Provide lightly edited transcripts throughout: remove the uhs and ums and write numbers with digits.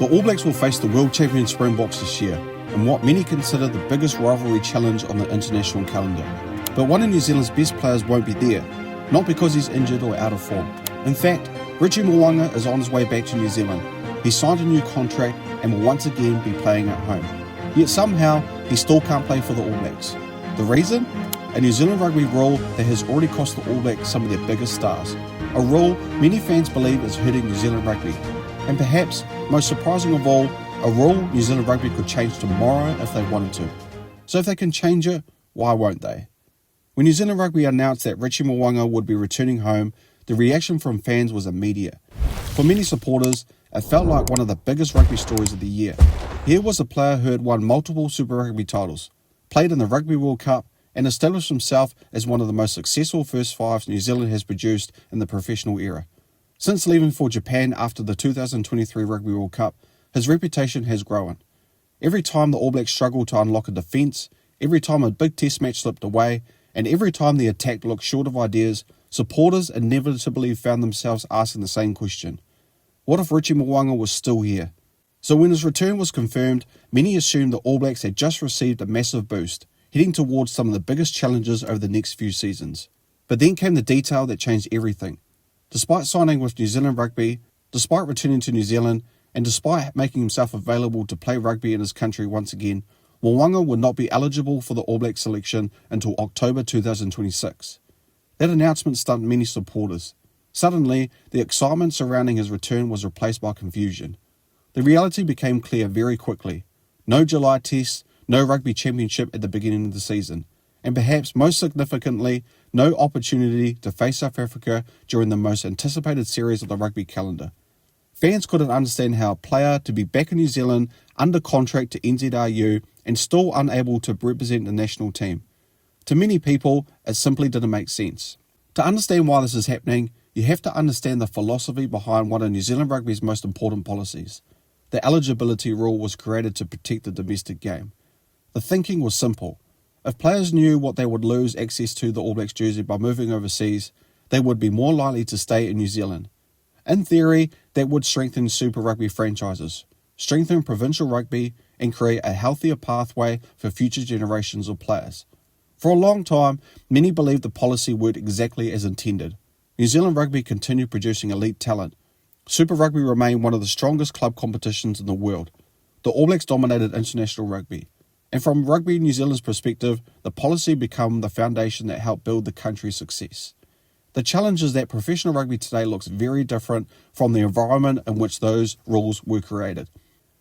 The All Blacks will face the world champion Springboks this year, in what many consider the biggest rivalry challenge on the international calendar. But one of New Zealand's best players won't be there, not because he's injured or out of form. In fact, Richie Mo'unga is on his way back to New Zealand. He signed a new contract and will once again be playing at home. Yet somehow, he still can't play for the All Blacks. The reason? A New Zealand Rugby rule that has already cost the All Blacks some of their biggest stars. A rule many fans believe is hurting New Zealand Rugby. And perhaps, most surprising of all, a rule New Zealand Rugby could change tomorrow if they wanted to. So if they can change it, why won't they? When New Zealand Rugby announced that Richie Mo'unga would be returning home, the reaction from fans was immediate. For many supporters, it felt like one of the biggest rugby stories of the year. Here was a player who had won multiple Super Rugby titles, played in the Rugby World Cup, and established himself as one of the most successful first fives New Zealand has produced in the professional era. Since leaving for Japan after the 2023 Rugby World Cup, his reputation has grown. Every time the All Blacks struggled to unlock a defence, every time a big test match slipped away, and every time the attack looked short of ideas, supporters inevitably found themselves asking the same question. What if Richie Mo'unga was still here? So when his return was confirmed, many assumed the All Blacks had just received a massive boost, heading towards some of the biggest challenges over the next few seasons. But then came the detail that changed everything. Despite signing with New Zealand Rugby, despite returning to New Zealand, and despite making himself available to play rugby in his country once again, Mo'unga would not be eligible for the All Black selection until October 2026. That announcement stunned many supporters. Suddenly, the excitement surrounding his return was replaced by confusion. The reality became clear very quickly. No July test, no rugby championship at the beginning of the season, and perhaps most significantly, no opportunity to face South Africa during the most anticipated series of the rugby calendar. Fans couldn't understand how a player to be back in New Zealand under contract to NZRU and still unable to represent the national team. To many people, it simply didn't make sense. To understand why this is happening, you have to understand the philosophy behind one of New Zealand Rugby's most important policies. The eligibility rule was created to protect the domestic game. The thinking was simple. If players knew what they would lose access to the All Blacks jersey by moving overseas, they would be more likely to stay in New Zealand. In theory, that would strengthen Super Rugby franchises, strengthen provincial rugby, and create a healthier pathway for future generations of players. For a long time, many believed the policy worked exactly as intended. New Zealand Rugby continued producing elite talent. Super Rugby remained one of the strongest club competitions in the world. The All Blacks dominated international rugby. And from Rugby New Zealand's perspective, the policy became the foundation that helped build the country's success. The challenge is that professional rugby today looks very different from the environment in which those rules were created.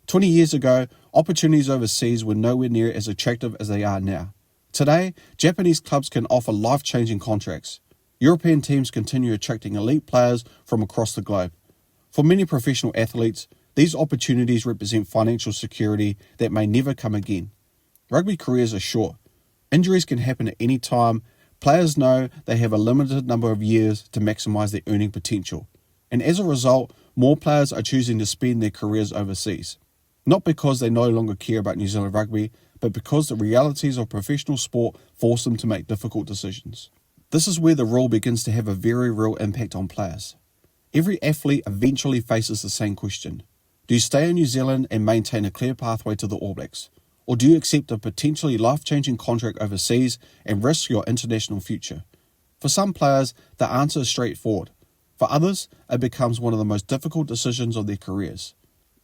20 years ago, opportunities overseas were nowhere near as attractive as they are now. Today, Japanese clubs can offer life-changing contracts. European teams continue attracting elite players from across the globe. For many professional athletes, these opportunities represent financial security that may never come again. Rugby careers are short. Injuries can happen at any time. Players know they have a limited number of years to maximise their earning potential. And as a result, more players are choosing to spend their careers overseas. Not because they no longer care about New Zealand Rugby, but because the realities of professional sport force them to make difficult decisions. This is where the rule begins to have a very real impact on players. Every athlete eventually faces the same question. Do you stay in New Zealand and maintain a clear pathway to the All Blacks? Or do you accept a potentially life-changing contract overseas and risk your international future? For some players, the answer is straightforward. For others, it becomes one of the most difficult decisions of their careers.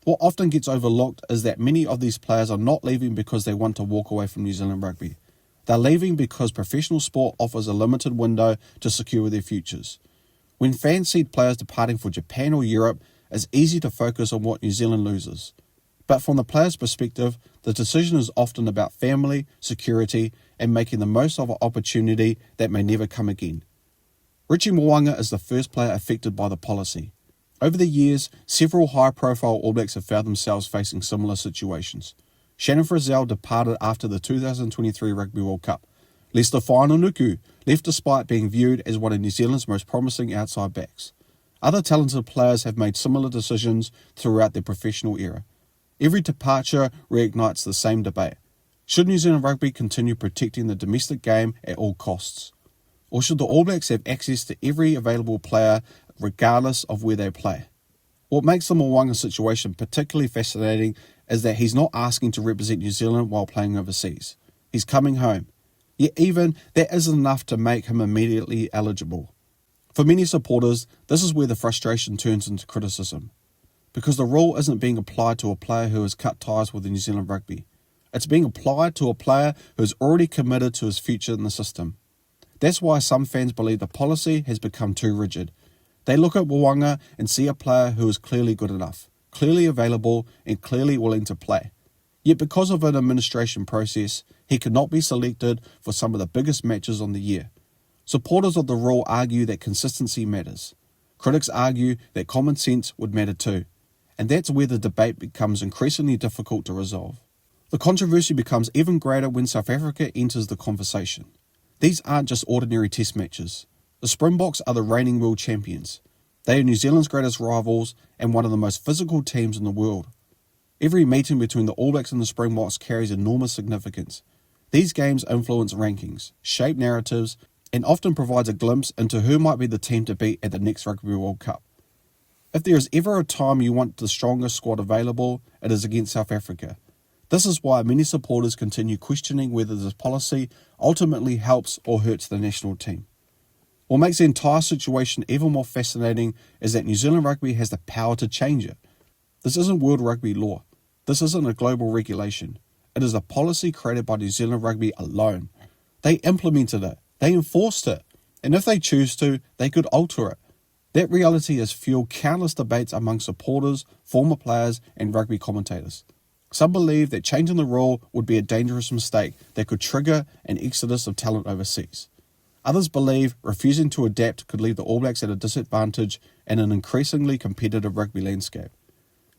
What often gets overlooked is that many of these players are not leaving because they want to walk away from New Zealand Rugby. They're leaving because professional sport offers a limited window to secure their futures. When fans see players departing for Japan or Europe, it's easy to focus on what New Zealand loses. But from the player's perspective, the decision is often about family, security, and making the most of an opportunity that may never come again. Richie Mo'unga is the first player affected by the policy. Over the years, several high-profile All Blacks have found themselves facing similar situations. Shannon Frizzell departed after the 2023 Rugby World Cup. Lester Whainaunuku left despite being viewed as one of New Zealand's most promising outside backs. Other talented players have made similar decisions throughout their professional era. Every departure reignites the same debate. Should New Zealand Rugby continue protecting the domestic game at all costs? Or should the All Blacks have access to every available player regardless of where they play? What makes the Mo'unga situation particularly fascinating is that he's not asking to represent New Zealand while playing overseas. He's coming home. Yet even that isn't enough to make him immediately eligible. For many supporters, this is where the frustration turns into criticism, because the rule isn't being applied to a player who has cut ties with the New Zealand Rugby. It's being applied to a player who is already committed to his future in the system. That's why some fans believe the policy has become too rigid. They look at Mo'unga and see a player who is clearly good enough, clearly available and clearly willing to play. Yet because of an administration process, he could not be selected for some of the biggest matches on the year. Supporters of the rule argue that consistency matters. Critics argue that common sense would matter too. And that's where the debate becomes increasingly difficult to resolve. The controversy becomes even greater when South Africa enters the conversation. These aren't just ordinary test matches. The Springboks are the reigning world champions. They are New Zealand's greatest rivals and one of the most physical teams in the world. Every meeting between the All Blacks and the Springboks carries enormous significance. These games influence rankings, shape narratives, and often provides a glimpse into who might be the team to beat at the next Rugby World Cup. If there is ever a time you want the strongest squad available, it is against South Africa. This is why many supporters continue questioning whether this policy ultimately helps or hurts the national team. What makes the entire situation even more fascinating is that New Zealand Rugby has the power to change it. This isn't World Rugby law. This isn't a global regulation. It is a policy created by New Zealand Rugby alone. They implemented it. They enforced it. And if they choose to, they could alter it. That reality has fueled countless debates among supporters, former players, and rugby commentators. Some believe that changing the rule would be a dangerous mistake that could trigger an exodus of talent overseas. Others believe refusing to adapt could leave the All Blacks at a disadvantage in an increasingly competitive rugby landscape.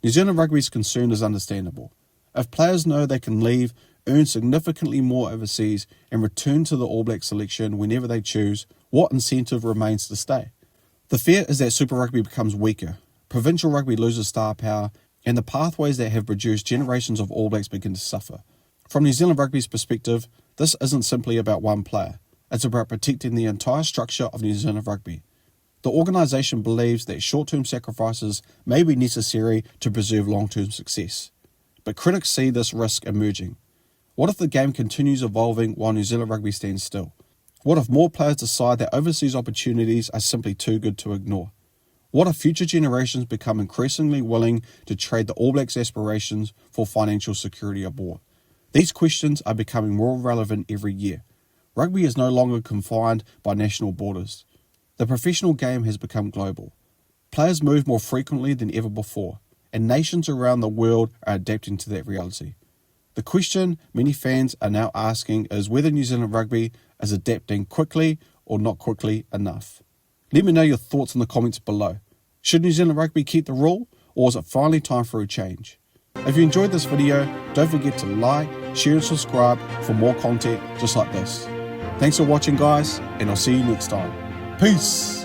New Zealand Rugby's concern is understandable. If players know they can leave, earn significantly more overseas, and return to the All Black selection whenever they choose, what incentive remains to stay? The fear is that Super Rugby becomes weaker, provincial rugby loses star power, and the pathways that have produced generations of All Blacks begin to suffer. From New Zealand Rugby's perspective, this isn't simply about one player. It's about protecting the entire structure of New Zealand Rugby. The organisation believes that short-term sacrifices may be necessary to preserve long-term success. But critics see this risk emerging. What if the game continues evolving while New Zealand Rugby stands still? What if more players decide that overseas opportunities are simply too good to ignore? What if future generations become increasingly willing to trade the All Blacks' aspirations for financial security aboard? These questions are becoming more relevant every year. Rugby is no longer confined by national borders. The professional game has become global. Players move more frequently than ever before, and nations around the world are adapting to that reality. The question many fans are now asking is whether New Zealand Rugby is adapting quickly or not quickly enough. Let me know your thoughts in the comments below. Should New Zealand Rugby keep the rule, or is it finally time for a change? If you enjoyed this video, don't forget to like, share and subscribe for more content just like this. Thanks for watching guys, and I'll see you next time. Peace!